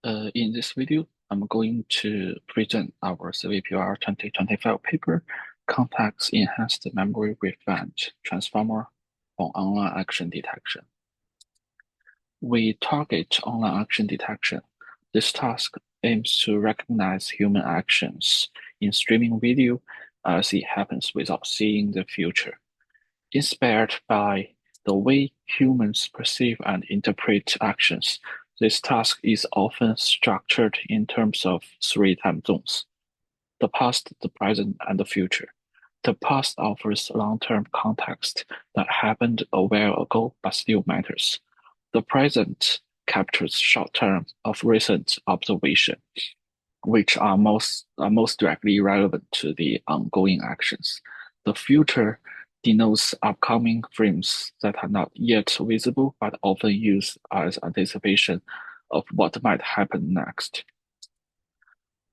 In this video, I'm going to present our cvpr 2025 paper, Context Enhanced Memory Revenge Transformer on Online Action Detection. We target online action detection. This task aims to recognize human actions in streaming video as it happens without seeing the future. Inspired by the way humans perceive and interpret actions, this task is often structured in terms of three time zones: the past, the present, and the future. The past offers long-term context that happened a while ago but still matters. The present captures short-term of recent observation, which are most directly relevant to the ongoing actions. The future denotes upcoming frames that are not yet visible but often used as anticipation of what might happen next.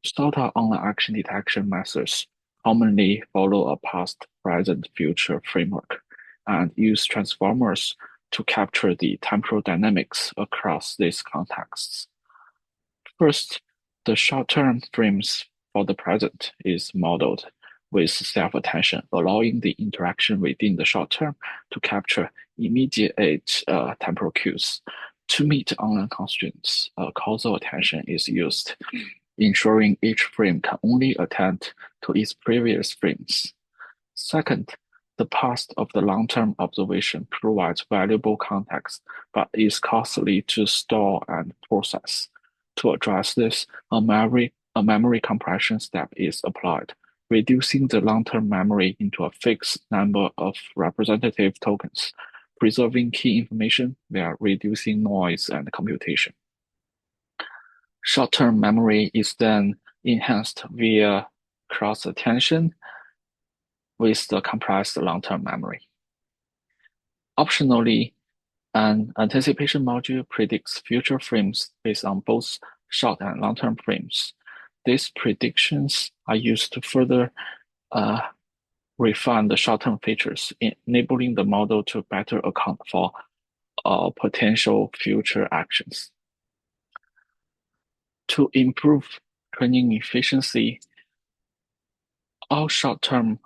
Shorter online action detection methods commonly follow a past, present, future framework and use transformers to capture the temporal dynamics across these contexts. First, the short-term frames for the present is modeled with self-attention, allowing the interaction within the short term to capture immediate temporal cues. To meet online constraints, causal attention is used, ensuring each frame can only attend to its previous frames. Second, the past of the long-term observation provides valuable context, but is costly to store and process. To address this, a memory compression step is applied, reducing the long-term memory into a fixed number of representative tokens, preserving key information while reducing noise and computation. Short-term memory is then enhanced via cross-attention with the compressed long-term memory. Optionally, an anticipation module predicts future frames based on both short and long-term frames. These predictions are used to further refine the short-term features, enabling the model to better account for potential future actions. To improve training efficiency, all short-term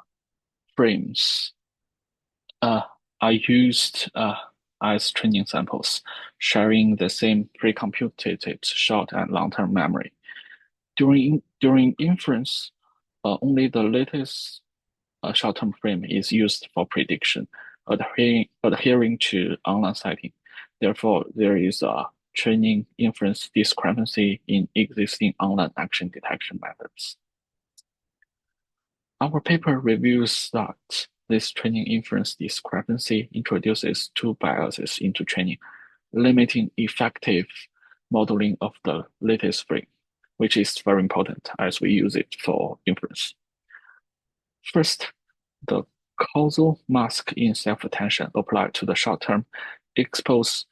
frames are used as training samples, sharing the same pre-computed short and long-term memory. During inference, only the latest short-term frame is used for prediction, adhering to online setting. Therefore, there is a training inference discrepancy in existing online action detection methods. Our paper reviews that this training inference discrepancy introduces two biases into training, limiting effective modeling of the latest frame, which is very important as we use it for inference. First, the causal mask in self-attention applied to the short term expose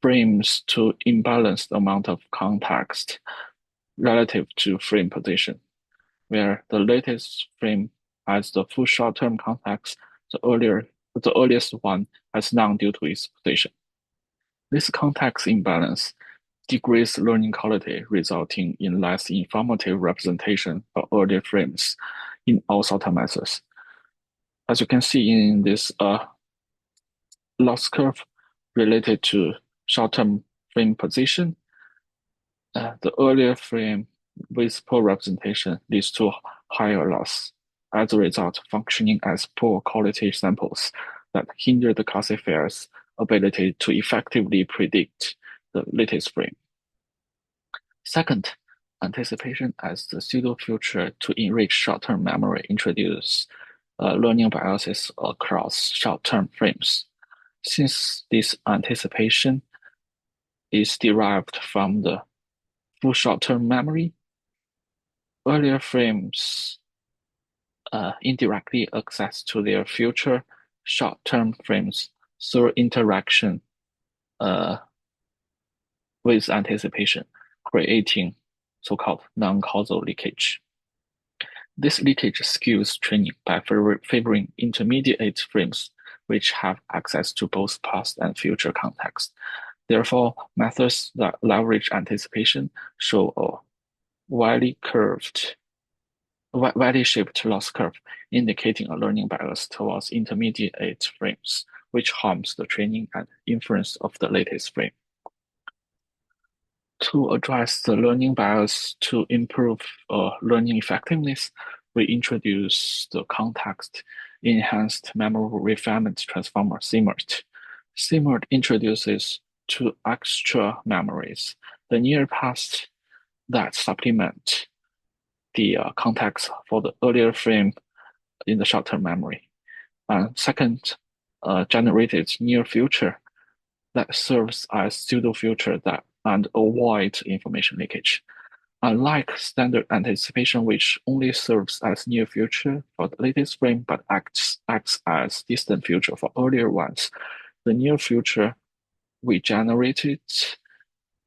frames to imbalanced amount of context relative to frame position, where the latest frame has the full short-term context, the earliest one has none due to its position. This context imbalance degrades learning quality, resulting in less informative representation for earlier frames in all sorted methods. As you can see in this loss curve related to short-term frame position, the earlier frame with poor representation leads to higher loss, as a result functioning as poor quality samples that hinder the classifier's ability to effectively predict the latest frame. Second, anticipation as the pseudo-future to enrich short-term memory introduce learning biases across short-term frames. Since this anticipation is derived from the full short-term memory, earlier frames indirectly access to their future short-term frames through interaction with anticipation, creating so-called non-causal leakage. This leakage skews training by favoring intermediate frames which have access to both past and future context. Therefore, methods that leverage anticipation show a widely curved, widely shaped loss curve, indicating a learning bias towards intermediate frames, which harms the training and inference of the latest frame. To address the learning bias to improve learning effectiveness, we introduce the context-enhanced memory refinement transformer, CMERT. CMERT introduces two extra memories, the near past that supplement the context for the earlier frame in the short-term memory. And second, generated near future that serves as pseudo future that and avoid information leakage. Unlike standard anticipation, which only serves as near future for the latest frame but acts as distant future for earlier ones, the near future we generated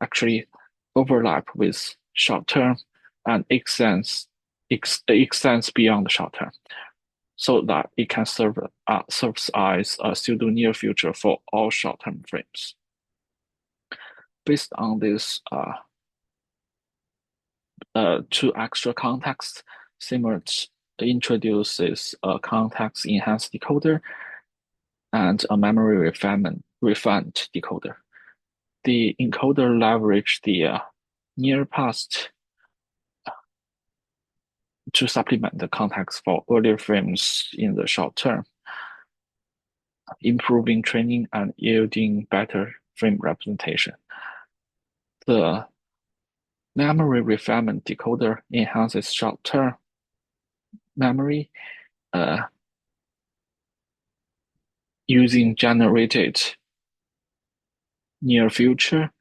actually overlap with short term and extends beyond the short term, so that it can serves as a pseudo near future for all short term frames. Based on this two extra contexts, CMERT introduces a context-enhanced decoder and a memory refinement decoder. The encoder leverages the near past to supplement the context for earlier frames in the short term, improving training and yielding better frame representation. The memory refinement decoder enhances short-term memory using generated near future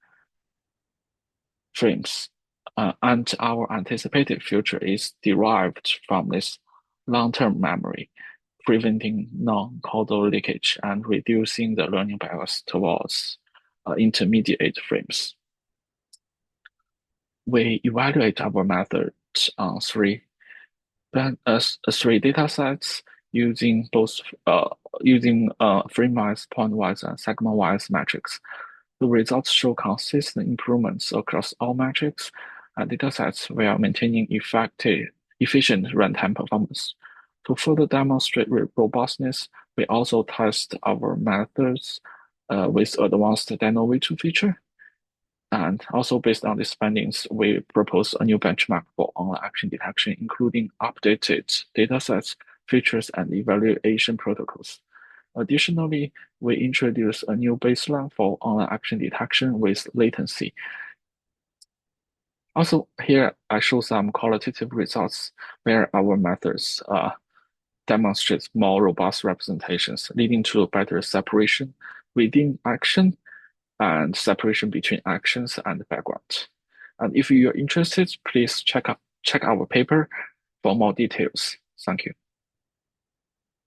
frames, and our anticipated future is derived from this long-term memory, preventing non-causal leakage and reducing the learning bias towards intermediate frames. We evaluate our method on three data sets using both frame-wise, point-wise, and segment-wise metrics. The results show consistent improvements across all metrics and datasets while maintaining efficient runtime performance. To further demonstrate robustness, we also test our methods with advanced Deno V2 feature. And also based on these findings, we propose a new benchmark for online action detection, including updated datasets, features, and evaluation protocols. Additionally, we introduce a new baseline for online action detection with latency. Also, here I show some qualitative results where our methods demonstrate more robust representations, leading to better separation within action and separation between actions and background. And if you're interested, please check our paper for more details. Thank you.